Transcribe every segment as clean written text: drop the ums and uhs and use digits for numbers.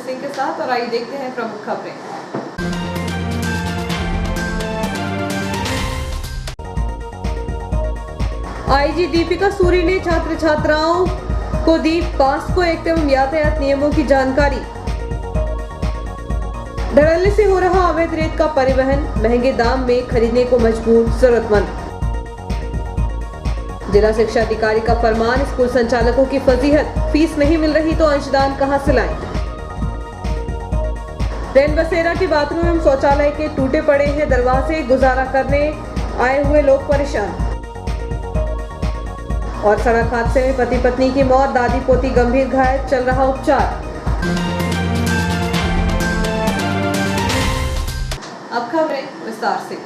सिंह के साथ और आइए देखते हैं प्रमुख खबरें। आईजी दीपिका सूरी ने छात्र छात्राओं को दी पास्को एक्ट एवं यातायात नियमों की जानकारी। धड़ल्ले से हो रहा अवैध रेत का परिवहन, महंगे दाम में खरीदने को मजबूर जरूरतमंद। जिला शिक्षा अधिकारी का फरमान, स्कूल संचालकों की फजीहत, फीस नहीं मिल रही तो अंशदान कहां से लाएं। रैन बसेरा के बाथरूम एवं शौचालय के टूटे पड़े हैं दरवाजे, गुजारा करने आए हुए लोग परेशान। और सड़क हादसे में पति पत्नी की मौत, दादी पोती गंभीर घायल, चल रहा उपचार। अब खबरें विस्तार से।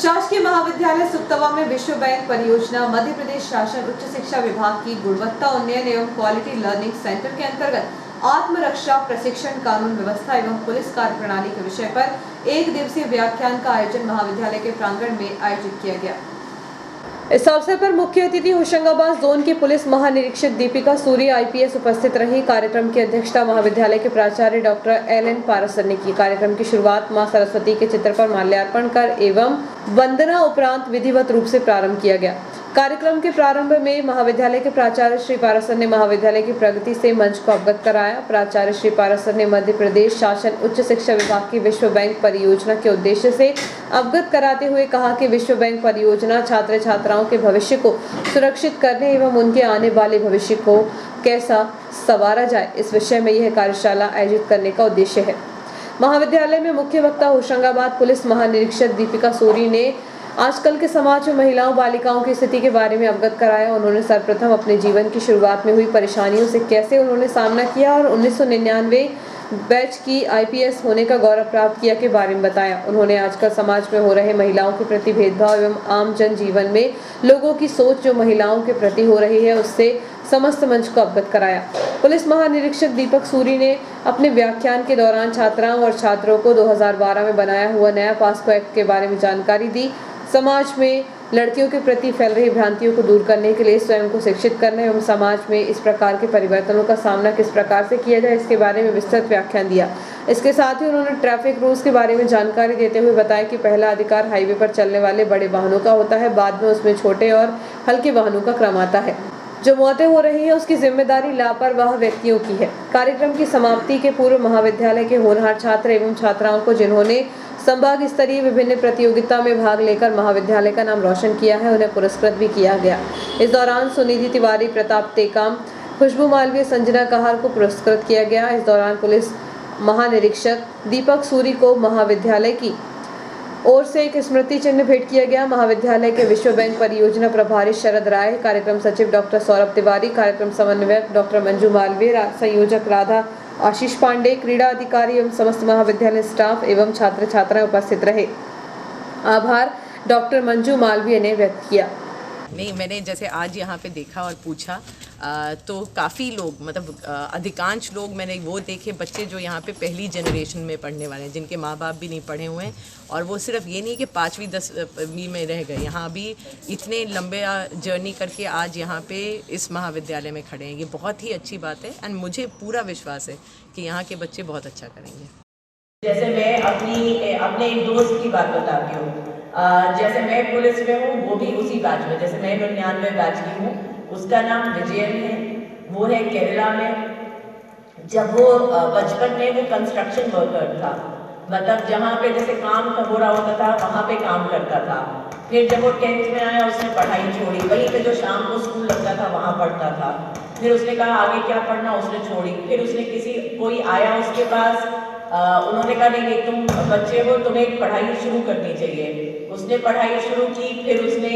शासकीय महाविद्यालय सुक्तवा में विश्व बैंक परियोजना मध्य प्रदेश शासन उच्च शिक्षा विभाग की गुणवत्ता उन्नयन एवं क्वालिटी लर्निंग सेंटर के अंतर्गत आत्मरक्षा प्रशिक्षण, कानून व्यवस्था एवं पुलिस कार्य प्रणाली के विषय पर 1 दिवसीय व्याख्यान का आयोजन महाविद्यालय के प्रांगण में आयोजित किया गया। इस अवसर पर मुख्य अतिथि होशंगाबाद जोन की पुलिस महानिरीक्षक दीपिका सूरी IPS उपस्थित रही। कार्यक्रम की अध्यक्षता महाविद्यालय के प्राचार्य डॉक्टर LN पारसर ने की। कार्यक्रम की शुरुआत मां सरस्वती के चित्र पर माल्यार्पण कर एवं वंदना उपरांत विधिवत रूप से प्रारंभ किया गया। कार्यक्रम के प्रारंभ में महाविद्यालय के प्राचार्य श्री पारसर ने महाविद्यालय की प्रगति से मंच को अवगत कराया। प्राचार्य श्री पारसर ने मध्य प्रदेश शासन उच्च शिक्षा विभाग की विश्व बैंक परियोजना के उद्देश्य से अवगत कराते हुए कहा कि विश्व बैंक परियोजना छात्र छात्राओं के भविष्य को सुरक्षित करने एवं उनके आने वाले भविष्य को कैसा संवारा जाए, इस विषय में यह कार्यशाला आयोजित करने का उद्देश्य है। महाविद्यालय में मुख्य वक्ता होशंगाबाद पुलिस महानिरीक्षक दीपिका सूरी ने आजकल के समाज में महिलाओं बालिकाओं की स्थिति के बारे में अवगत कराया। उन्होंने सर्वप्रथम अपने जीवन की शुरुआत में हुई परेशानियों से कैसे उन्होंने सामना किया और 1999 बैच की IPS होने का गौरव प्राप्त किया के बारे में बताया। उन्होंने आजकल समाज में हो रहे महिलाओं के प्रति भेदभाव एवं आम जन जीवन में लोगों की सोच जो महिलाओं के प्रति हो रही है उससे समस्त मंच को अवगत कराया। पुलिस महानिरीक्षक दीपक सूरी ने अपने व्याख्यान के दौरान छात्राओं और छात्रों को 2012 में बनाया हुआ नया पास्को एक्ट के बारे में जानकारी दी। समाज में लड़कियों के प्रति फैल रही भ्रांतियों को दूर करने के लिए स्वयं को शिक्षित करने एवं समाज में इस प्रकार के परिवर्तनों का सामना किस प्रकार से किया जाए इसके बारे में विस्तृत व्याख्यान दिया। इसके साथ ही उन्होंने ट्रैफिक रूल्स के बारे में जानकारी देते हुए बताया कि पहला अधिकार हाईवे पर चलने वाले बड़े वाहनों का होता है, बाद में उसमें छोटे और हल्के वाहनों का क्रम आता है। जो मौतें हो रही है उसकी जिम्मेदारी लापरवाह व्यक्तियों की है। कार्यक्रम की समाप्ति के पूर्व महाविद्यालय के होनहार छात्र एवं छात्राओं को जिन्होंने संभाग स्तरीय विभिन्न प्रतियोगिता में भाग लेकर महाविद्यालय का नाम रोशन किया है, उन्हें पुरस्कृत भी किया गया। इस दौरान सुनिधि तिवारी, प्रताप टेकाम, खुशबू मालवीय, संजना कहार को पुरस्कृत किया गया। इस दौरान पुलिस महानिरीक्षक दीपक सूरी को महाविद्यालय की ओर से एक स्मृति चिन्ह भेंट किया गया। महाविद्यालय के विश्व बैंक परियोजना प्रभारी शरद राय, कार्यक्रम सचिव डॉक्टर सौरभ तिवारी, कार्यक्रम समन्वयक डॉक्टर मंजू मालवीय, संयोजक राधा आशीष पांडे, क्रीड़ा अधिकारी एवं समस्त महाविद्यालय स्टाफ एवं छात्र छात्राएं उपस्थित रहे। आभार डॉक्टर मंजू मालवीय ने व्यक्त किया। नहीं, मैंने जैसे आज यहाँ पे देखा और पूछा तो काफ़ी लोग, मतलब अधिकांश लोग मैंने वो देखे बच्चे जो यहाँ पे पहली जनरेशन में पढ़ने वाले हैं, जिनके माँ बाप भी नहीं पढ़े हुए हैं, और वो सिर्फ ये नहीं कि 5वीं 10वीं में रह गए, यहाँ भी इतने लंबे जर्नी करके आज यहाँ पे इस महाविद्यालय में खड़े हैं। ये बहुत ही अच्छी बात है एंड मुझे पूरा विश्वास है कि यहाँ के बच्चे बहुत अच्छा करेंगे। जैसे मैं अपने एक दोस्त की बात बताती हूँ। जैसे मैं पुलिस में हूँ, वो भी उसी बैच में, जैसे मैं 99 बैच की हूँ, उसका नाम विजयन है, वो है केरला में। जब वो बचपन में वो कंस्ट्रक्शन वर्कर था, मतलब जहाँ पे जैसे काम हो रहा होता था वहाँ पे काम करता था। फिर जब वो 10th में आया उसने पढ़ाई छोड़ी, वहीं पे जो शाम को स्कूल लगता था वहाँ पढ़ता था। फिर उसने कहा आगे क्या पढ़ना, उसने छोड़ी। फिर उसने कोई आया उसके पास, उन्होंने कहा नहीं तुम बच्चे हो, तुम्हें पढ़ाई शुरू करनी चाहिए। उसने पढ़ाई शुरू की, फिर उसने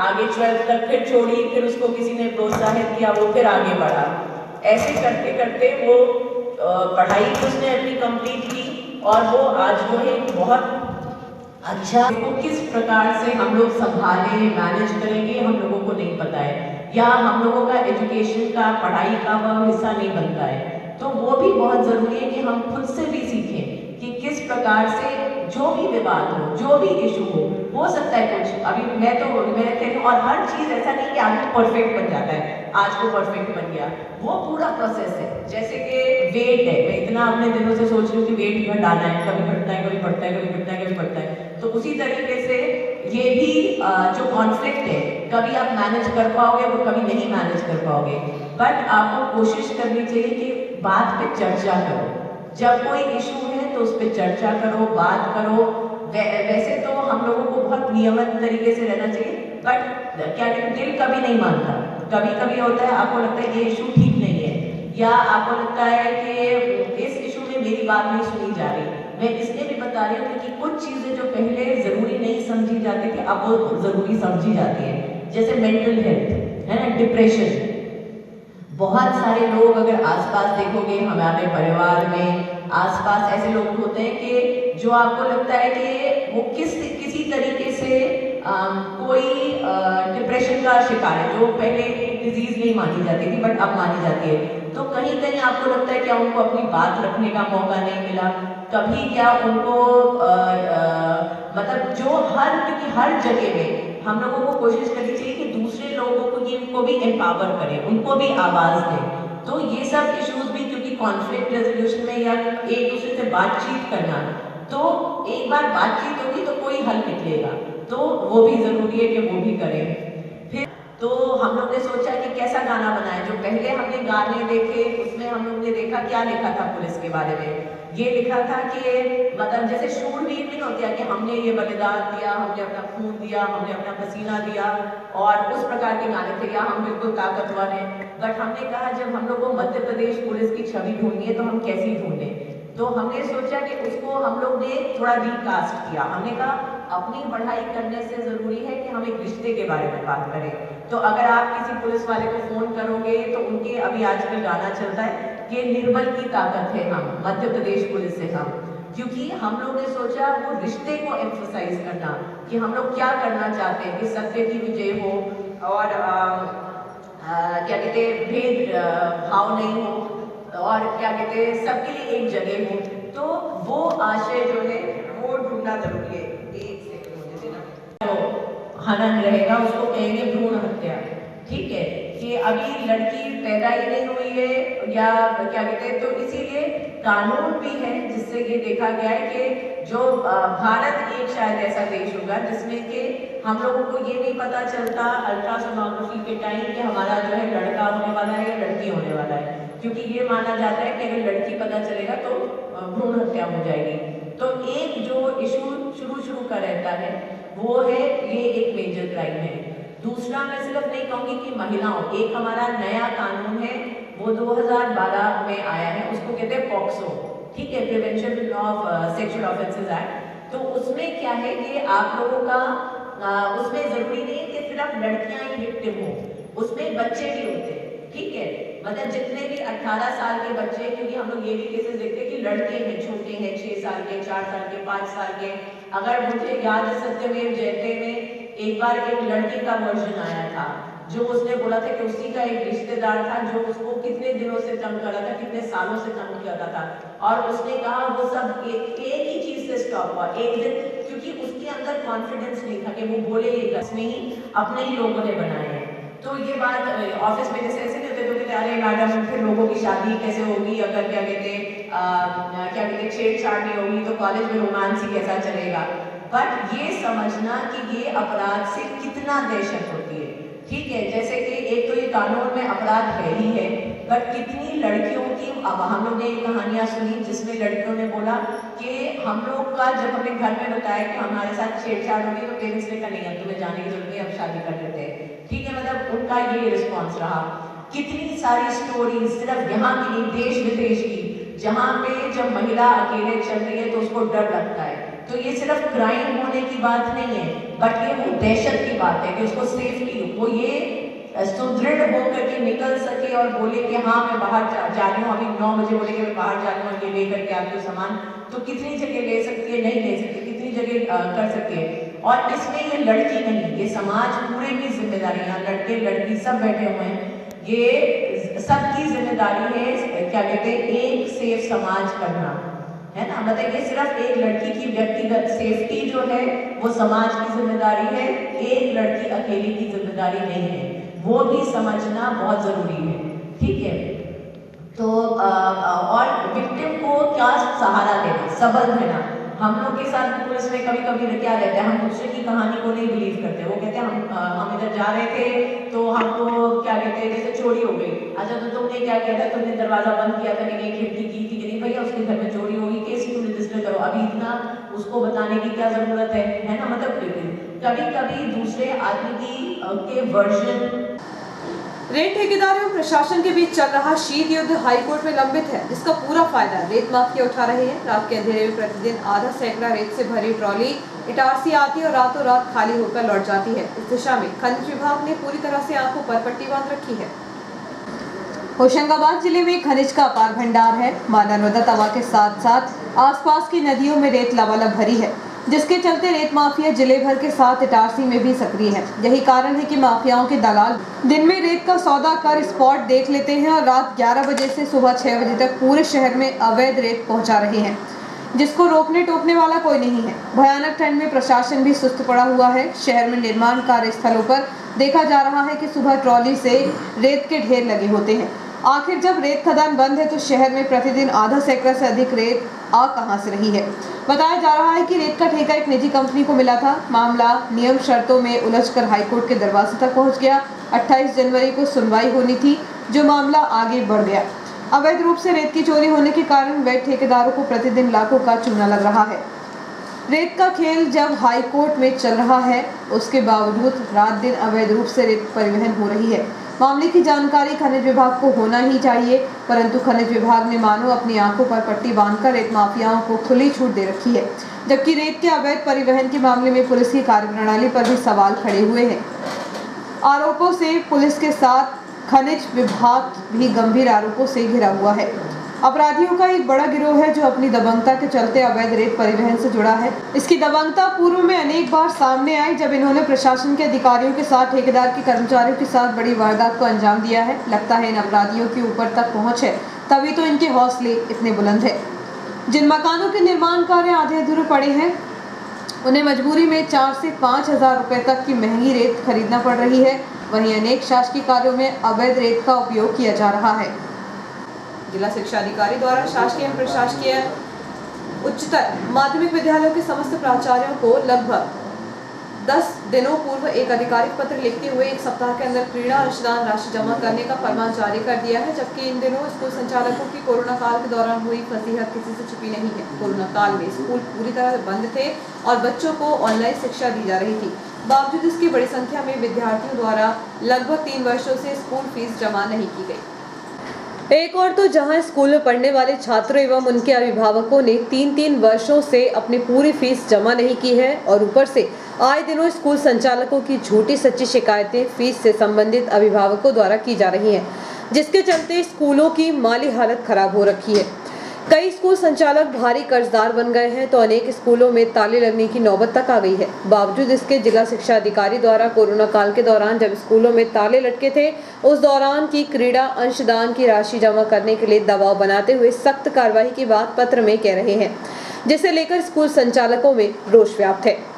आगे 12th तक फिर छोड़ी, फिर उसको किसी ने प्रोत्साहित किया, वो फिर आगे बढ़ा। ऐसे करते करते वो पढ़ाई उसने अपनी कंप्लीट की और वो आज जो है बहुत अच्छा। तो किस प्रकार से हम लोग संभालें, मैनेज करेंगे, हम लोगों को नहीं पता है, या हम लोगों का एजुकेशन का, पढ़ाई का वह हिस्सा नहीं बनता है। तो वो भी बहुत ज़रूरी है कि हम खुद से भी सीखें कि किस प्रकार से जो भी विवाद हो, जो भी इशू हो, हो सकता है कुछ, अभी मैं कहती हूँ, और हर चीज़ ऐसा नहीं कि आदमी परफेक्ट बन जाता है, आज को परफेक्ट बन गया, वो पूरा प्रोसेस है। जैसे कि वेट है, मैं इतना अपने दिनों से सोच रही हूँ कि वेट घटाना है, कभी घटता है, कभी बढ़ता है, कभी घटता है, कभी बढ़ता है। तो उसी तरीके से ये भी जो कॉन्फ्लिक्ट है, कभी आप मैनेज कर पाओगे, वो कभी नहीं मैनेज कर पाओगे, बट आपको कोशिश करनी चाहिए कि बात पे चर्चा करो। जब कोई इशू है तो उस पर चर्चा करो, बात करो। वैसे तो हम लोगों को बहुत नियमित तरीके से रहना चाहिए, बट क्या कहते हैं, दिल कभी नहीं मानता। कभी कभी होता है, आपको लगता है ये इशू ठीक नहीं है, या आपको लगता है कि इस इशू में मेरी बात नहीं सुनी जा रही। मैं इसलिए भी बता रही हूँ क्योंकि कुछ चीज़ें जो पहले ज़रूरी नहीं समझी जाती थी, अब वो ज़रूरी समझी जाती है। जैसे मेंटल हेल्थ है ना, डिप्रेशन। बहुत सारे लोग अगर आसपास देखोगे, हमारे परिवार में आसपास ऐसे लोग होते हैं कि जो आपको लगता है कि वो किसी तरीके से कोई डिप्रेशन का शिकार है, जो पहले डिजीज नहीं मानी जाती थी बट अब मानी जाती है। तो कहीं कहीं आपको लगता है क्या उनको अपनी बात रखने का मौका नहीं मिला, कभी क्या उनको मतलब जो क्योंकि हर जगह में हम लोगों को कोशिश करनी चाहिए कि दूसरे लोगों को भी एम्पावर करें, उनको भी आवाज़ दें। तो ये सब इश्यूज भी, क्योंकि कॉन्फ्लिक्ट रेजोल्यूशन में या एक दूसरे से बातचीत करना, तो एक बार बातचीत होगी तो कोई हल निकलेगा, तो वो भी ज़रूरी है कि वो भी करें। फिर तो हम लोग ने सोचा कि कैसा गाना बनाए। जो पहले हमने गाने देखे उसमें हम लोग ने देखा क्या लिखा था पुलिस के बारे में। ये लिखा था कि मतलब जैसे शूरवीर नहीं होते हैं कि हमने ये बलिदान दिया, हमने अपना खून दिया, हमने अपना पसीना दिया, और उस प्रकार के गाने थे, या हम बिल्कुल ताकतवर हैं। बट हमने कहा जब हम लोग को मध्य प्रदेश पुलिस की छवि ढूंढनी है तो हम कैसी ढूंढें। तो हमने सोचा कि उसको हम लोग ने थोड़ा रिकास्ट किया। हमने कहा अपनी पढ़ाई करने से ज़रूरी है कि हम एक रिश्ते के बारे में बात करें। तो अगर आप किसी पुलिस वाले को फ़ोन करोगे तो उनके अभी आजकल गाना चलता है कि निर्बल की ताकत है हम, मध्य प्रदेश पुलिस से हम, क्योंकि हम लोग ने सोचा वो रिश्ते को एम्फसाइज करना कि हम लोग क्या करना चाहते हैं कि सत्य की विजय हो, और क्या कहते हैं भेद भाव नहीं हो, और क्या कहते हैं सबके लिए एक जगह हो। तो वो आशय जो है वो ढूंढना जरूरी है। एक सेकंड मुझे देना। तो हनन रहेगा, उसको कहेंगे भ्रूण हत्या, ठीक है, कि अभी लड़की पैदा ही नहीं हुई है, या क्या कहते हैं। तो इसीलिए कानून भी है जिससे ये देखा गया है कि जो भारत एक शायद ऐसा देश होगा जिसमें कि हम लोगों को ये नहीं पता चलता अल्ट्रासोनोग्राफी के टाइम कि हमारा जो है लड़का होने वाला है या लड़की होने वाला है, क्योंकि ये माना जाता है कि अगर लड़की पता चलेगा तो भ्रूण हत्या हो जाएगी। तो एक जो इशू शुरू का रहता है वो है, ये एक मेजर क्राइम है। दूसरा मैं सिर्फ नहीं कहूँगी कि महिलाओं, एक हमारा नया कानून है वो 2012 में आया है, उसको कहते हैं पॉक्सो, ठीक है, prevention of sexual offences act. तो उसमें क्या है कि आप लोगों का उसमें जरूरी नहीं है कि सिर्फ लड़कियां ही विक्टिम हो, उसमें बच्चे भी होते हैं, ठीक है, मतलब जितने भी 18 साल के बच्चे, क्योंकि हम लोग ये भी केसेस देखते हैं कि लड़के हैं, छोटे हैं, 6 साल के, 4 साल के, 5 साल के। अगर मुझे याद है सत्यमेव जयते में एक बार एक लड़की का वर्जन आया था जो उसने बोला था कि उसी का एक रिश्तेदार था जो उसको कितने दिनों से तंग कर रहा था, कितने सालों से तंग करता था, और उसने कहा वो सब एक ही चीज से स्टॉप हुआ एक दिन, क्योंकि उसके अंदर कॉन्फिडेंस नहीं था कि वो बोले ये उसने ही अपने ही लोगों ने बनाए हैं। तो ये बात ऑफिस में जैसे ऐसे नहीं होते तो कहते अरे मैडम फिर लोगों की शादी कैसे होगी, अगर क्या कहते छेड़छाड़ नहीं होगी तो कॉलेज में रोमांस ही कैसा चलेगा। बट ये समझना कि ये अपराध से कितना दहशत होती है, ठीक है, जैसे कि एक तो ये कानून में अपराध है ही है, बट कितनी लड़कियों की, अब हम लोग ने ये कहानियां सुनी जिसमें लड़कियों ने बोला कि हम लोग का जब हमने घर में बताया कि हमारे साथ छेड़छाड़ होगी तो पेरेंट्स ने कहा नहीं तुम्हें जाने की जरूरत नहीं, अब शादी कर देते हैं, ठीक है, मतलब उनका ये रिस्पॉन्स रहा। कितनी सारी स्टोरी सिर्फ यहाँ की नहीं, देश विदेश की, जहाँ पे जब महिला अकेले चल रही है तो उसको डर लगता है। तो ये सिर्फ क्राइम होने की बात नहीं है, बट ये वो दहशत की बात है कि उसको सेफ्टी, वो ये सुदृढ़ होकर के निकल सके और बोले कि हाँ मैं बाहर जा रही हूँ, अभी 9 बजे बोले कि मैं बाहर जा रही हूँ, ये लेकर के आपको सामान, तो कितनी जगह ले सकती है, नहीं ले सकती, कितनी जगह कर सकती है। और इसमें ये लड़की नहीं, ये समाज पूरे की जिम्मेदारी, यहाँ लड़के लड़की सब बैठे हुए हैं, ये सबकी जिम्मेदारी है, क्या कहते हैं, एक सेफ समाज करना। है ना। मतलब ये सिर्फ एक लड़की की व्यक्तिगत सेफ्टी जो है वो समाज की जिम्मेदारी है, एक लड़की अकेली की जिम्मेदारी नहीं है, वो भी समझना बहुत जरूरी है, ठीक है। तो और विक्टिम को क्या सहारा देना, सबल देना। हम लोग के साथ पुलिस में कभी कभी क्या रहता है, हम दूसरे की कहानी को नहीं बिलीव करते। वो कहते हैं हम इधर जा रहे थे तो हमको क्या कहते हैं, जैसे चोरी हो गई, अच्छा तो तुमने क्या किया था, तुमने दरवाजा बंद किया था कि नहीं, खिड़की की थी कि नहीं, भैया उसके घर में चोरी होगी, केस क्यों रजिस्टर करो, अभी इतना उसको बताने की क्या जरूरत है ना। मतलब कभी कभी दूसरे आदमी की के वर्जन। रेत ठेकेदार एवं प्रशासन के बीच चल रहा शीत युद्ध हाईकोर्ट में लंबित है, जिसका पूरा फायदा रेत माफिया उठा रहे हैं। रात के अंधेरे में प्रतिदिन आधा सैकड़ा रेत से भरी ट्रॉली इटारसी आती है और रातों रात खाली होकर लौट जाती है। इस दिशा में खनिज विभाग ने पूरी तरह से आंखों पर पट्टी बांध रखी है। होशंगाबाद जिले में खनिज का अपार भंडार है। मां नर्मदा तवा के साथ साथ आसपास की नदियों में रेत लबालब भरी है, जिसके चलते रेत माफिया जिले भर के साथ इटारसी में भी सक्रिय है। यही कारण है कि माफियाओं के दलाल दिन में रेत का सौदा कर स्पॉट देख लेते हैं और रात 11 बजे से सुबह 6 बजे तक पूरे शहर में अवैध रेत पहुंचा रहे हैं, जिसको रोकने टोकने वाला कोई नहीं है। भयानक ठंड में प्रशासन भी सुस्त पड़ा हुआ है। शहर में निर्माण कार्यस्थलों पर देखा जा रहा है कि सुबह ट्रॉली से रेत के ढेर लगे होते हैं। आखिर जब रेत खदान बंद है तो शहर में प्रतिदिन आधा सैकड़ा से अधिक रेत आ कहां से रही है। बताया जा रहा है कि रेत का ठेका एक निजी कंपनी को मिला था। मामला नियम शर्तों में उलझकर हाईकोर्ट के दरवाजे तक पहुंच गया। 28 जनवरी को सुनवाई होनी थी, जो मामला आगे बढ़ गया। अवैध रूप से रेत की चोरी होने के कारण वैध ठेकेदारों को प्रतिदिन लाखों का चूना लग रहा है। रेत का खेल जब हाईकोर्ट में चल रहा है, उसके बावजूद रात दिन अवैध रूप से रेत परिवहन हो रही है। मामले की जानकारी खनिज विभाग को होना ही चाहिए, परंतु खनिज विभाग ने मानो अपनी आंखों पर पट्टी बांधकर रेत माफियाओं को खुली छूट दे रखी है, जबकि रेत के अवैध परिवहन के मामले में पुलिस की कार्यप्रणाली पर भी सवाल खड़े हुए हैं। आरोपों से पुलिस के साथ खनिज विभाग भी गंभीर आरोपों से घिरा हुआ है। अपराधियों का एक बड़ा गिरोह है जो अपनी दबंगता के चलते अवैध रेत परिवहन से जुड़ा है। इसकी दबंगता पूर्व में अनेक बार सामने आई, जब इन्होंने प्रशासन के अधिकारियों के साथ ठेकेदार के कर्मचारियों के साथ बड़ी वारदात को अंजाम दिया है। लगता है इन अपराधियों की ऊपर तक पहुंच है, तभी तो इनके हौसले इतने बुलंद है। जिन मकानों के निर्माण कार्य आधे अधूरे पड़े हैं, उन्हें मजबूरी में 4 से 5 हजार रुपए तक की महंगी रेत खरीदना पड़ रही है। वहीं अनेक शासकीय कार्यों में अवैध रेत का उपयोग किया जा रहा है। जिला शिक्षा अधिकारी द्वारा शासकीय एवं प्रशासकीय उच्चतर माध्यमिक विद्यालयों के समस्त प्राचार्यों को लगभग 10 दिनों पूर्व एक आधिकारिक पत्र लिखते हुए 1 सप्ताह के अंदर क्रीड़ा अंशदान राशि जमा करने का फरमान जारी कर दिया है। जबकि इन दिनों स्कूल संचालकों की कोरोना काल के दौरान हुई फजीहत किसी से छुपी नहीं है। कोरोना काल में स्कूल पूरी तरह बंद थे और बच्चों को ऑनलाइन शिक्षा दी जा रही थी। बावजूद इसकी बड़ी संख्या में विद्यार्थियों द्वारा लगभग 3 वर्षों से स्कूल फीस जमा नहीं की गई। एक और तो जहां स्कूल में पढ़ने वाले छात्रों एवं उनके अभिभावकों ने 3-3 वर्षों से अपनी पूरी फीस जमा नहीं की है और ऊपर से आए दिनों स्कूल संचालकों की झूठी सच्ची शिकायतें फीस से संबंधित अभिभावकों द्वारा की जा रही हैं, जिसके चलते स्कूलों की माली हालत खराब हो रखी है। कई स्कूल संचालक भारी कर्जदार बन गए हैं तो अनेक स्कूलों में ताले लगने की नौबत तक आ गई है। बावजूद इसके जिला शिक्षा अधिकारी द्वारा कोरोना काल के दौरान जब स्कूलों में ताले लटके थे, उस दौरान की क्रीड़ा अंशदान की राशि जमा करने के लिए दबाव बनाते हुए सख्त कार्रवाई की बात पत्र में कह रहे हैं, जिसे लेकर स्कूल संचालकों में रोष व्याप्त है।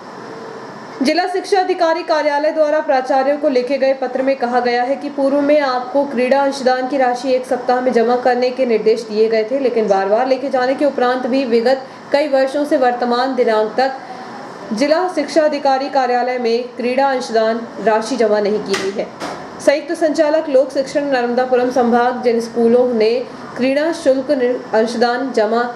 जिला शिक्षा अधिकारी कार्यालय द्वारा प्राचार्यों को लिखे गए पत्र में कहा गया है कि पूर्व में आपको क्रीड़ा अंशदान की राशि 1 सप्ताह में जमा करने के निर्देश दिए गए थे, लेकिन बार बार लिखे जाने के उपरांत भी विगत कई वर्षों से वर्तमान दिनांक तक जिला शिक्षा अधिकारी कार्यालय में क्रीड़ा अंशदान राशि जमा नहीं की गई है। संयुक्त संचालक लोक शिक्षण नर्मदापुरम संभाग जिन स्कूलों ने क्रीड़ा शुल्क अंशदान जमा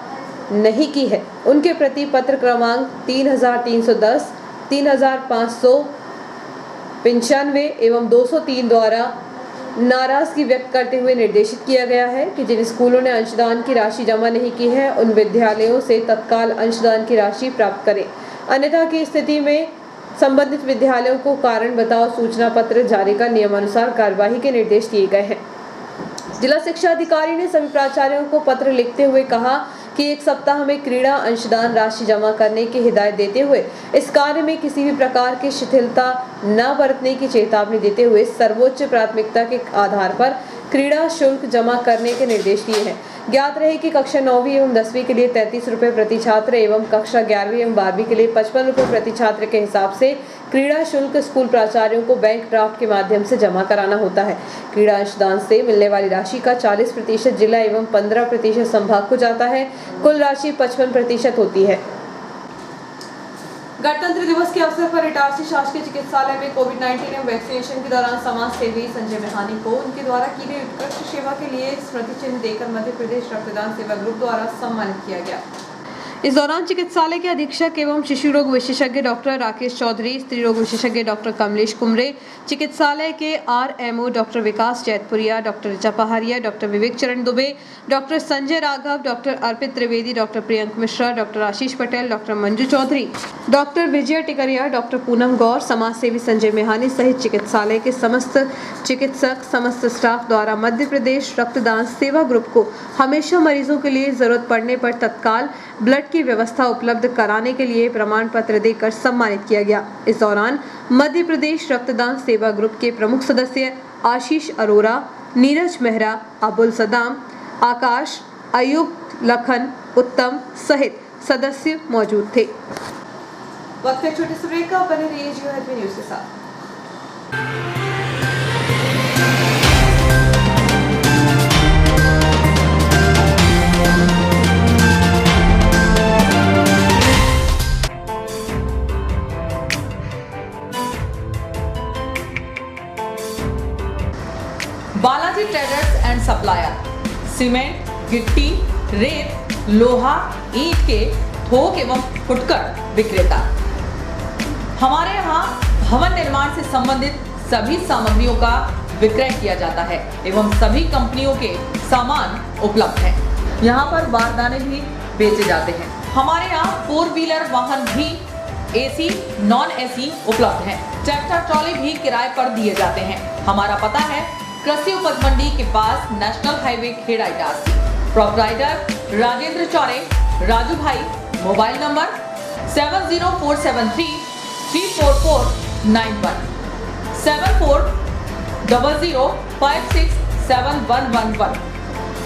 नहीं की है, उनके प्रति पत्र क्रमांक 3310, 3595 एवं 203 द्वारा नाराजगी व्यक्त करते हुए निर्देशित किया गया है कि जिन स्कूलों ने अंशदान की राशि जमा नहीं की है, उन विद्यालयों से तत्काल अंशदान की राशि प्राप्त करें, अन्यथा की स्थिति में संबंधित विद्यालयों को कारण बताओ सूचना पत्र जारी कर नियमानुसार कार्यवाही के निर्देश दिए गए हैं। जिला शिक्षा अधिकारी ने सभी प्राचार्यों को पत्र लिखते हुए कहा कि 1 सप्ताह में क्रीड़ा अंशदान राशि जमा करने की हिदायत देते हुए इस कार्य में किसी भी प्रकार की शिथिलता न बरतने की चेतावनी देते हुए सर्वोच्च प्राथमिकता के आधार पर क्रीड़ा शुल्क जमा करने के निर्देश दिए हैं। ज्ञात रहे कि कक्षा 9वीं एवं 10वीं के लिए 33 रुपये प्रति छात्र एवं कक्षा 11वीं एवं 12वीं के लिए 55 रुपये प्रति छात्र के हिसाब से क्रीड़ा शुल्क स्कूल प्राचार्यों को बैंक ड्राफ्ट के माध्यम से जमा कराना होता है। क्रीड़ा अंशदान से मिलने वाली राशि का 40% जिला एवं 15% संभाग को जाता है। कुल राशि 55% होती है। गणतंत्र दिवस के अवसर पर इटारसी शासकीय चिकित्सालय में कोविड-19 एवं वैक्सीनेशन के दौरान समाज सेवी संजय मेहानी को उनके द्वारा की गई उत्कृष्ट सेवा के लिए स्मृति चिन्ह देकर मध्य प्रदेश रक्तदान सेवा ग्रुप द्वारा सम्मानित किया गया। इस दौरान चिकित्सालय के अधीक्षक एवं शिशु रोग विशेषज्ञ डॉक्टर राकेश चौधरी, स्त्री रोग विशेषज्ञ डॉक्टर कमलेश कुमरे, चिकित्सालय के RMO डॉक्टर विकास जैतपुरिया, डॉक्टर ऋचा पहाड़िया, डॉक्टर विवेक चरण दुबे, डॉक्टर संजय राघव, डॉक्टर अर्पित त्रिवेदी, डॉक्टर प्रियंक मिश्रा, डॉक्टर आशीष पटेल, डॉक्टर मंजू चौधरी, डॉक्टर विजय टिकरिया, डॉक्टर पूनम गौर, समाज सेवी संजय मेहानी सहित चिकित्सालय के समस्त चिकित्सक, समस्त स्टाफ द्वारा मध्य प्रदेश रक्तदान सेवा ग्रुप को हमेशा मरीजों के लिए जरूरत पड़ने पर तत्काल ब्लड की व्यवस्था उपलब्ध कराने के लिए प्रमाण पत्र देकर सम्मानित किया गया। इस दौरान मध्य प्रदेश रक्तदान सेवा ग्रुप के प्रमुख सदस्य आशीष अरोरा, नीरज मेहरा, अबुल सदाम, आकाश, अयूब, लखन, उत्तम सहित सदस्य मौजूद थे। वक्त है छोटे से ब्रेक का, बने रहिए जियो हेल्प न्यूज के साथ। Balaji traders and supplier cement, गिट्टी, रेत, लोहा, ईंट के थोक एवं फुटकर विक्रेता। हमारे यहाँ भवन निर्माण से संबंधित सभी सामग्रियों का विक्रय किया जाता है एवं सभी कंपनियों के सामान उपलब्ध हैं। यहाँ पर बारदाने भी बेचे जाते हैं। हमारे यहाँ 4 व्हीलर वाहन भी AC, नॉन AC उपलब्ध हैं। ट्रैक्टर ट्रॉली भी किराए पर दिए जाते हैं। हमारा पता है कृषि उपज मंडी के पास national highway Kheda Itarsi. Proprietor Rajendra Chaure, Raju भाई। Mobile number 70473 34491 7400567111।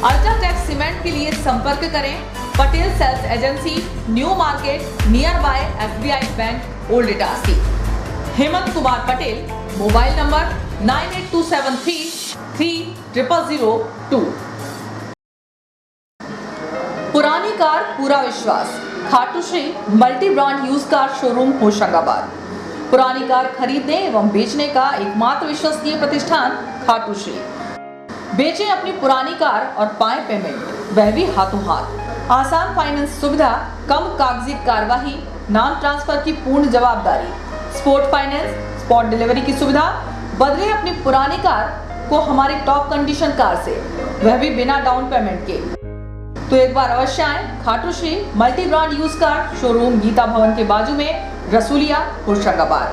अल्ट्राटेक सीमेंट के लिए संपर्क करें Patel sales agency, new market, nearby SBI bank, old Itarsi. Hemant Kumar Patel. Mobile number 98273 3002। पुरानी कार पूरा विश्वास, Khatu Shri multi brand use car showroom Hoshangabad. पुरानी कार खरीदने एवं बेचने का एकमात्र विश्वसनीय प्रतिष्ठान खाटू श्री। बेचें अपनी पुरानी कार और पाएं पेमेंट, वह भी हाथों हाथ। आसान फाइनेंस सुविधा, कम कागजी कार्यवाही, नाम ट्रांसफर की पूर्ण जवाबदारी, स्पोर्ट फाइनेंस, स्पॉट डिलीवरी की सुविधा। बदले अपनी पुरानी कार को हमारी टॉप कंडीशन कार से, वह भी बिना डाउन पेमेंट के। तो एक बार अवश्य आए Khatu Shri multi brand use car showroom, Geeta Bhawan के बाजू में, रसूलिया, होशंगाबाद।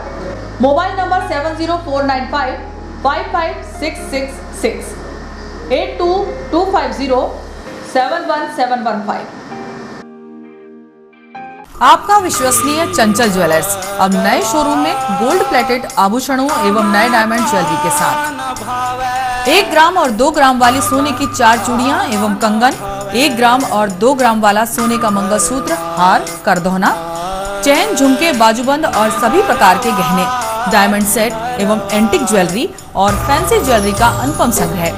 Mobile number 70495 55666 82250 71715। आपका विश्वसनीय चंचल ज्वेलर्स अब नए शोरूम में गोल्ड प्लेटेड आभूषणों एवं नए डायमंड ज्वेलरी के साथ 1 ग्राम और 2 ग्राम वाली सोने की 4 चूड़ियां एवं कंगन, 1 ग्राम और 2 ग्राम वाला सोने का मंगलसूत्र, हार, करदोहना, चैन, झुमके, बाजूबंद और सभी प्रकार के गहने, डायमंड सेट एवं एंटिक ज्वेलरी और फैंसी ज्वेलरी का अनुपम संग्रह।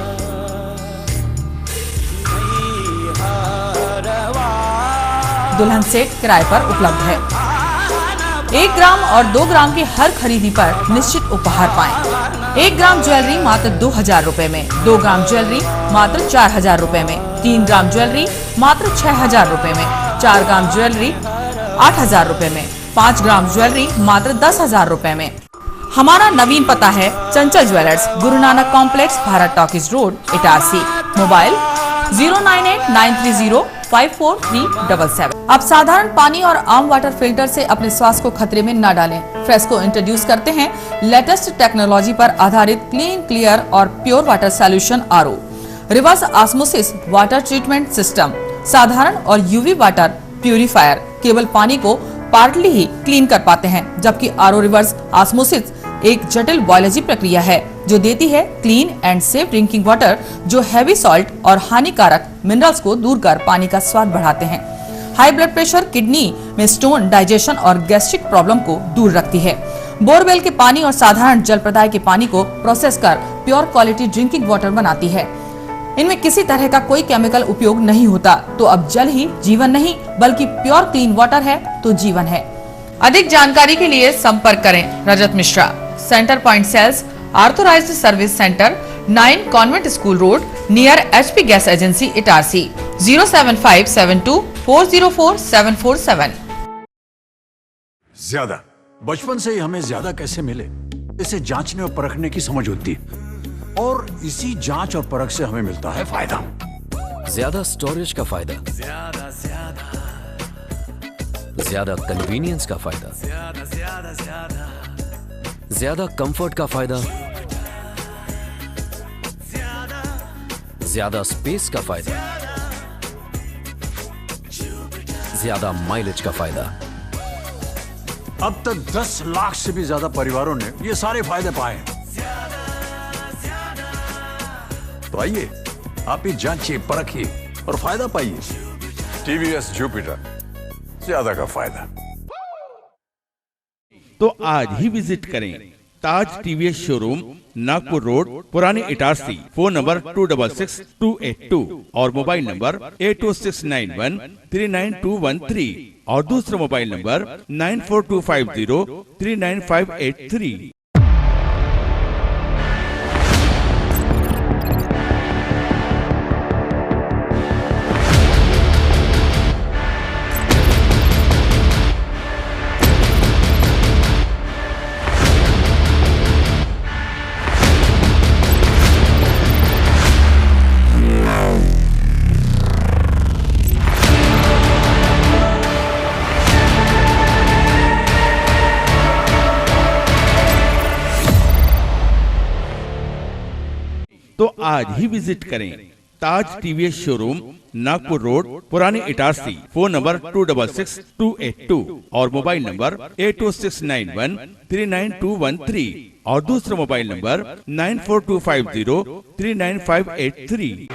दुल्हन सेट किराए पर उपलब्ध है। 1 ग्राम और 2 ग्राम की हर खरीदी पर निश्चित उपहार पाएं। 1 ग्राम ज्वेलरी मात्र 2000 रुपए में, 2 ग्राम ज्वेलरी मात्र 4000 रुपए में, 3 ग्राम ज्वेलरी मात्र 6000 रुपए में, 4 ग्राम ज्वेलरी 8000 रुपए में, 5 ग्राम ज्वेलरी मात्र 10000 रुपए में। हमारा नवीन पता है चंचल jewellers, Guru Nanak complex, Bharat talkies road, Itarsi. Mobile 09893054377। अब साधारण पानी और आम वाटर फिल्टर से अपने स्वास्थ्य को खतरे में न डालें। फ्रेस्को इंट्रोड्यूस करते हैं लेटेस्ट टेक्नोलॉजी पर आधारित क्लीन, क्लियर और pure water solution RO, reverse osmosis water treatment system, साधारण और UV वाटर प्यूरिफायर केवल पानी को पार्टली ही क्लीन कर पाते हैं, जबकि RO रिवर्स ऑस्मोसिस एक जटिल बायोलॉजी प्रक्रिया है जो देती है clean and safe drinking water, जो हैवी सॉल्ट और हानिकारक मिनरल्स को दूर कर पानी का स्वाद बढ़ाते हैं। हाई ब्लड प्रेशर, किडनी में स्टोन, डाइजेशन और गैस्ट्रिक प्रॉब्लम को दूर रखती है। बोरवेल के पानी और साधारण जल प्रदाय के पानी को प्रोसेस कर प्योर क्वालिटी ड्रिंकिंग वाटर बनाती है। इनमें किसी तरह का कोई केमिकल उपयोग नहीं होता। तो अब जल ही जीवन नहीं बल्कि प्योर क्लीन वाटर है तो जीवन है। अधिक जानकारी के लिए संपर्क करें Rajat Mishra, centre point sales, authorised service centre, 9 convent school road, near HP gas agency, Itarsi, 07572404747। ज्यादा बचपन से ही हमें ज्यादा कैसे मिले, इसे जांचने और परखने की समझ होती है, और इसी जांच और परख से हमें मिलता है फायदा। ज्यादा स्टोरेज का फायदा, ज्यादा कन्वीनियंस का फायदा, ज्यादा कंफर्ट का फायदा, ज्यादा स्पेस का फायदा, ज्यादा माइलेज का फायदा। अब तक 10 लाख से भी ज्यादा परिवारों ने ये सारे फायदे पाए हैं। तो आइए आप भी जांचिए, परखिए और फायदा पाइए। TVS जुपिटर, ज्यादा का फायदा। तो आज ही विजिट करें ताज TVS शोरूम, नागपुर रोड, पुरानी इटारसी। फोन नंबर 266282 और मोबाइल नंबर 8269139213 और दूसरा मोबाइल नंबर 9425039583। तो आज ही विजिट करें ताज TVS शोरूम, नागपुर रोड, पुरानी इटारसी। फोन नंबर 266282 और मोबाइल नंबर 8269139213 और दूसरा मोबाइल नंबर 9425039583।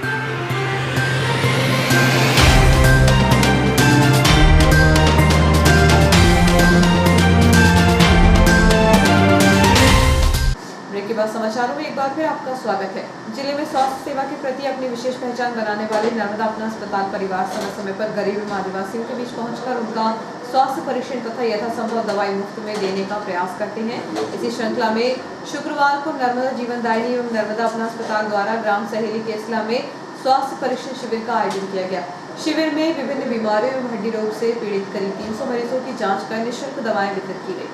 के बाद समाचारों में एक बार फिर आपका स्वागत है। जिले में स्वास्थ्य सेवा के प्रति अपनी विशेष पहचान बनाने वाले नर्मदा अपना अस्पताल परिवार समय समय पर गरीब एवं आदिवासियों के बीच पहुंचकर उनका स्वास्थ्य परीक्षण तथा यथासंभव दवाई मुफ्त में देने का प्रयास करते हैं। इसी श्रृंखला में शुक्रवार को नर्मदा जीवनदायिनी एवं नर्मदा अपना अस्पताल द्वारा ग्राम सहेली केसला में स्वास्थ्य परीक्षण शिविर का आयोजन किया गया। शिविर में विभिन्न बीमारियों एवं हड्डी रोग से पीड़ित करीब 300 मरीजों की जाँच कर निःशुल्क दवाएं वितरित की गयी।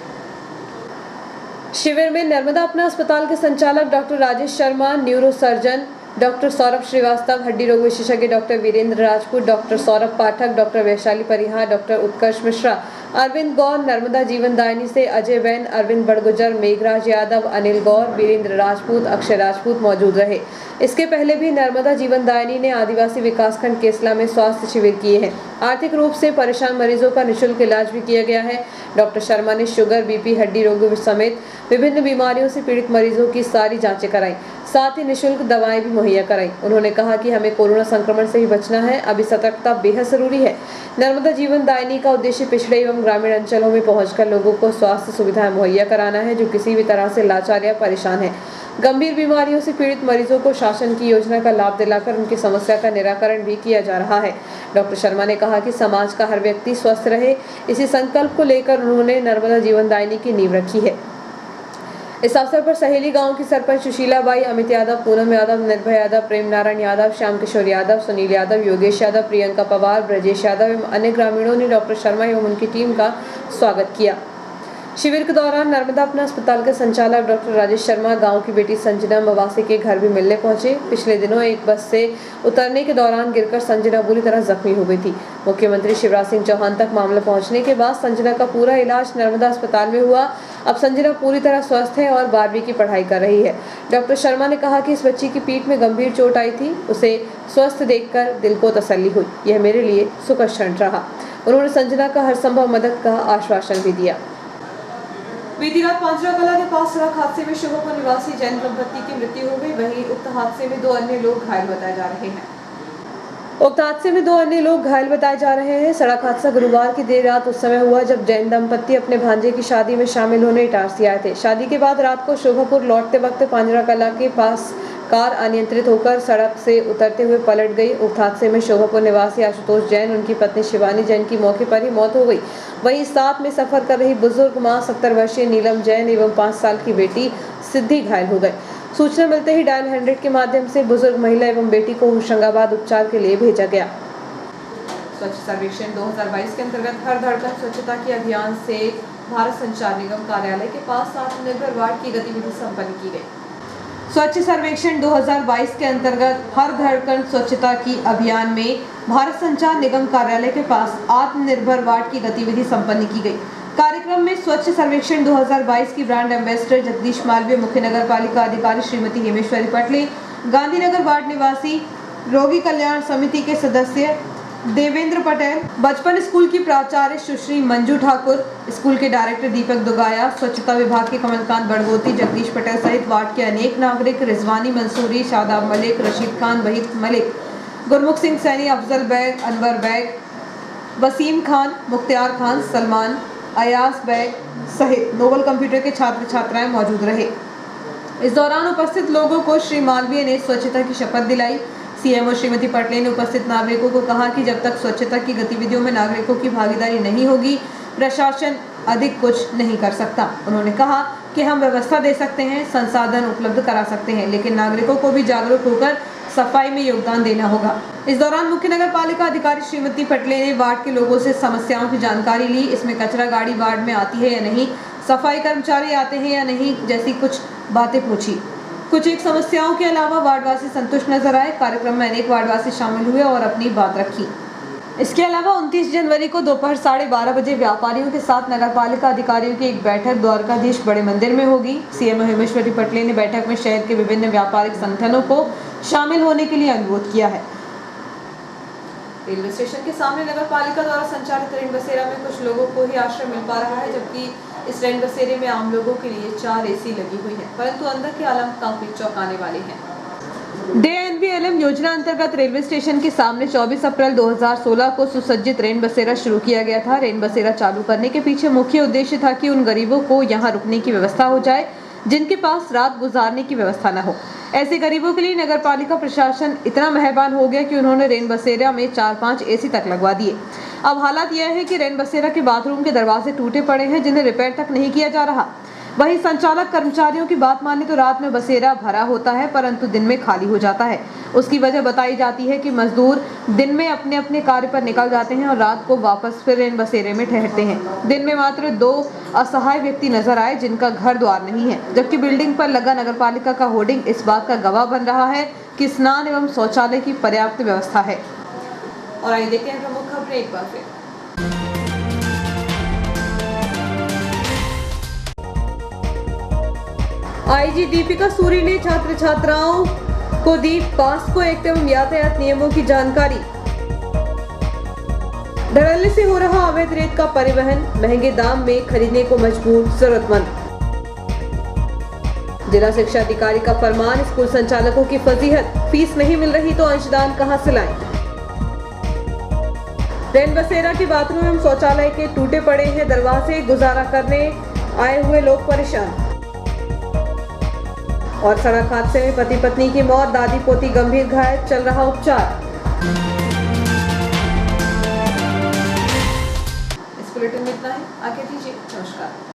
शिविर में नर्मदा अपना अस्पताल के संचालक doctor Rajesh Sharma, neuro surgeon doctor Saurabh Srivastava, हड्डी रोग विशेषज्ञ doctor Virendra Rajput, doctor Saurabh Pathak, doctor Vaishali Parihar, doctor Utkarsh Mishra, Arvind Gaur, Narmada Jeevandayini से अजय बैन, अरविंद बड़गुजर, मेघराज यादव, अनिल गौर, वीरेंद्र राजपूत, अक्षय राजपूत मौजूद रहे। इसके पहले भी नर्मदा जीवनदायिनी ने आदिवासी विकासखंड केसला में स्वास्थ्य शिविर किए हैं। आर्थिक रूप से परेशान मरीजों का निःशुल्क इलाज भी किया गया है। डॉक्टर शर्मा ने शुगर, BP, हड्डी रोगों समेत विभिन्न बीमारियों से पीड़ित मरीजों की सारी जांचें कराई, साथ ही निःशुल्क दवाएं भी मुहैया कराई। उन्होंने कहा कि हमें कोरोना संक्रमण से भी बचना है, अभी सतर्कता बेहद जरूरी है। नर्मदा जीवनदायिनी का उद्देश्य पिछड़े एवं ग्रामीण अंचलों में पहुंचकर लोगों को स्वास्थ्य सुविधाएं मुहैया कराना है जो किसी भी तरह से लाचार या परेशान है। गंभीर बीमारियों से पीड़ित मरीजों को शासन की योजना का लाभ दिलाकर उनकी समस्या का निराकरण भी किया जा रहा है। डॉक्टर शर्मा ने कहा कि समाज का हर व्यक्ति स्वस्थ रहे, इसी संकल्प को लेकर उन्होंने नर्मदा जीवनदायिनी की नींव रखी है। इस अवसर पर सहेली गांव की सरपंच सुशीलाबाई, अमित यादव, पूनम यादव, निर्भय यादव, प्रेम नारायण यादव, श्याम किशोर यादव, सुनील यादव, योगेश यादव, प्रियंका पवार, ब्रजेश यादव एवं अन्य ग्रामीणों ने डॉक्टर शर्मा एवं उनकी टीम का स्वागत किया। शिविर के दौरान नर्मदा अपना अस्पताल के संचालक डॉक्टर राजेश शर्मा गांव की बेटी संजना मवासी के घर भी मिलने पहुंचे। पिछले दिनों एक बस से उतरने के दौरान गिरकर संजना बुरी तरह जख्मी हो गई थी। मुख्यमंत्री शिवराज सिंह चौहान तक मामला पहुंचने के बाद संजना का पूरा इलाज नर्मदा अस्पताल में हुआ। अब संजना पूरी तरह स्वस्थ है और 12वीं की पढ़ाई कर रही है। डॉक्टर शर्मा ने कहा कि इस बच्ची की पीठ में गंभीर चोट आई थी, उसे स्वस्थ देखकर दिल को तसल्ली हुई। यह मेरे लिए सुखद क्षण रहा। उन्होंने संजना का हर संभव मदद का आश्वासन भी दिया। बीती रात पांचरा के पास सड़क हादसे में शोभापुर निवासी जैन दंपत्ति की मृत्यु हो गई। वहीं उक्त हादसे में 2 अन्य लोग घायल बताए जा रहे हैं। सड़क हादसा गुरुवार की देर रात उस समय हुआ जब जैन दंपत्ति अपने भांजे की शादी में शामिल होने इटारसी आए थे। शादी के बाद रात को शोभापुर लौटते वक्त पांजरा कला के पास कार अनियंत्रित होकर सड़क से उतरते हुए पलट गई। उक्त हादसे में शोभापुर निवासी आशुतोष जैन, उनकी पत्नी शिवानी जैन की मौके पर ही मौत हो गई। वहीं साथ में सफर कर रही बुजुर्ग मां 70 वर्षीय नीलम जैन एवं 5 साल की बेटी सिद्धि घायल हो गए। सूचना मिलते ही डायल 100 के माध्यम से बुजुर्ग महिला एवं बेटी को होशंगाबाद उपचार के लिए भेजा गया। स्वच्छ सर्वेक्षण 2022 के अंतर्गत हर धड़कन स्वच्छता के अभियान से भारत संचार निगम कार्यालय के पास आत्मनिर्भर वार्ड की गतिविधि संपन्न की गई। स्वच्छ सर्वेक्षण 2022 के अंतर्गत हर धड़कन स्वच्छता की अभियान में भारत संचार निगम कार्यालय के पास आत्मनिर्भर वार्ड की गतिविधि संपन्न की गई। कार्यक्रम में स्वच्छ सर्वेक्षण 2022 की ब्रांड एम्बेसडर जगदीश मालवीय, मुख्य नगर पालिका अधिकारी श्रीमती हेमेश्वरी पटले, गांधीनगर वार्ड निवासी रोगी कल्याण समिति के सदस्य देवेंद्र पटेल, बचपन स्कूल की प्राचार्य सुश्री मंजू ठाकुर, स्कूल के डायरेक्टर दीपक दुगाया, स्वच्छता विभाग के कमलकांत बड़गोती, जगदीश पटेल सहित वार्ड के अनेक नागरिक, रिजवानी मंसूरी, शादाब मलिक, रशीद खान, वहीद मलिक, गुरमुख सिंह सैनी, अफजल बैग, अनवर बैग, वसीम खान, मुख्तियार खान, सलमान, अयास बैग सहित नोबल कंप्यूटर के छात्र छात्राएं मौजूद रहे। इस दौरान उपस्थित लोगों को श्री मालवीय ने स्वच्छता की शपथ दिलाई। सीएमओ श्रीमती पटले ने उपस्थित नागरिकों को कहा कि जब तक स्वच्छता की गतिविधियों में नागरिकों की भागीदारी नहीं होगी, प्रशासन अधिक कुछ नहीं कर सकता। उन्होंने कहा कि हम व्यवस्था दे सकते हैं, संसाधन उपलब्ध करा सकते हैं, लेकिन नागरिकों को भी जागरूक होकर सफाई में योगदान देना होगा। इस दौरान मुख्य नगर पालिका अधिकारी श्रीमती पटले ने वार्ड के लोगों से समस्याओं की जानकारी ली। इसमें कचरा गाड़ी वार्ड में आती है या नहीं, सफाई कर्मचारी आते हैं या नहीं, जैसी कुछ बातें पूछी। कुछ एक समस्याओं के अलावा वार्डवासी संतुष्ट नजर आए। कार्यक्रम में अनेक वार्डवासी शामिल हुए और अपनी बात रखी। इसके अलावा 29 जनवरी को दोपहर 12:30 बजे व्यापारियों के साथ नगरपालिका अधिकारियों की एक बैठक द्वारकाधीश बड़े मंदिर में होगी। सीएम हेमेश्वरी पटले ने बैठक में शहर के विभिन्न व्यापारिक संगठनों को शामिल होने के लिए अनुरोध किया है। रेलवे स्टेशन के सामने नगरपालिका द्वारा संचालित रेन बसेरा में कुछ लोगों को ही आश्रय मिल पा रहा है, जबकि इस रेन बसेरे में आम लोगों के लिए 4 एसी लगी हुई है, परंतु अंदर के आलम काफी चौंकाने वाले हैं। DNVLM योजना अंतर्गत रेलवे स्टेशन के सामने 24 अप्रैल 2016 को सुसज्जित रेन बसेरा शुरू किया गया था। रेन बसेरा चालू करने के पीछे मुख्य उद्देश्य था कि उन गरीबों को यहां रुकने की व्यवस्था हो जाए जिनके पास रात गुजारने की व्यवस्था न हो। ऐसे गरीबों के लिए नगरपालिका प्रशासन इतना मेहरबान हो गया कि उन्होंने रेन बसेरा में 4-5 एसी तक लगवा दिए। अब हालात यह है कि रेन बसेरा के बाथरूम के दरवाजे टूटे पड़े हैं, जिन्हें रिपेयर तक नहीं किया जा रहा। वहीं संचालक कर्मचारियों की बात माने तो रात में बसेरा भरा होता है, परंतु दिन में खाली हो जाता है। उसकी वजह बताई जाती है कि मजदूर दिन में अपने अपने कार्य पर निकल जाते हैं और रात को वापस फिर रेन बसेरे में ठहरते हैं। दिन में मात्र 2 असहाय व्यक्ति नजर आए जिनका घर द्वार नहीं है, जबकि बिल्डिंग पर लगा नगरपालिका का होर्डिंग इस बात का गवाह बन रहा है कि स्नान एवं शौचालय की पर्याप्त व्यवस्था है। और आइए देखते हैं प्रमुख खबरें एक बार फिर। आईजी दीपिका सूरी ने छात्र छात्राओं को दी पास्को एक्ट एवं यातायात नियमों की जानकारी। धड़ल्ले से हो रहा अवैध रेत का परिवहन, महंगे दाम में खरीदने को मजबूर जरूरतमंद। जिला शिक्षा अधिकारी का फरमान, स्कूल संचालकों की फजीहत, फीस नहीं मिल रही तो अंशदान कहां से लाएं। रेन बसेरा के बाथरूम एवं शौचालय के टूटे पड़े हैं दरवाजे, गुजारा करने आए हुए लोग परेशान। और सड़क हादसे में पति पत्नी की मौत, दादी पोती गंभीर घायल, चल रहा उपचार। इस बुलेटिन में इतना ही, आगे दीजिए, नमस्कार।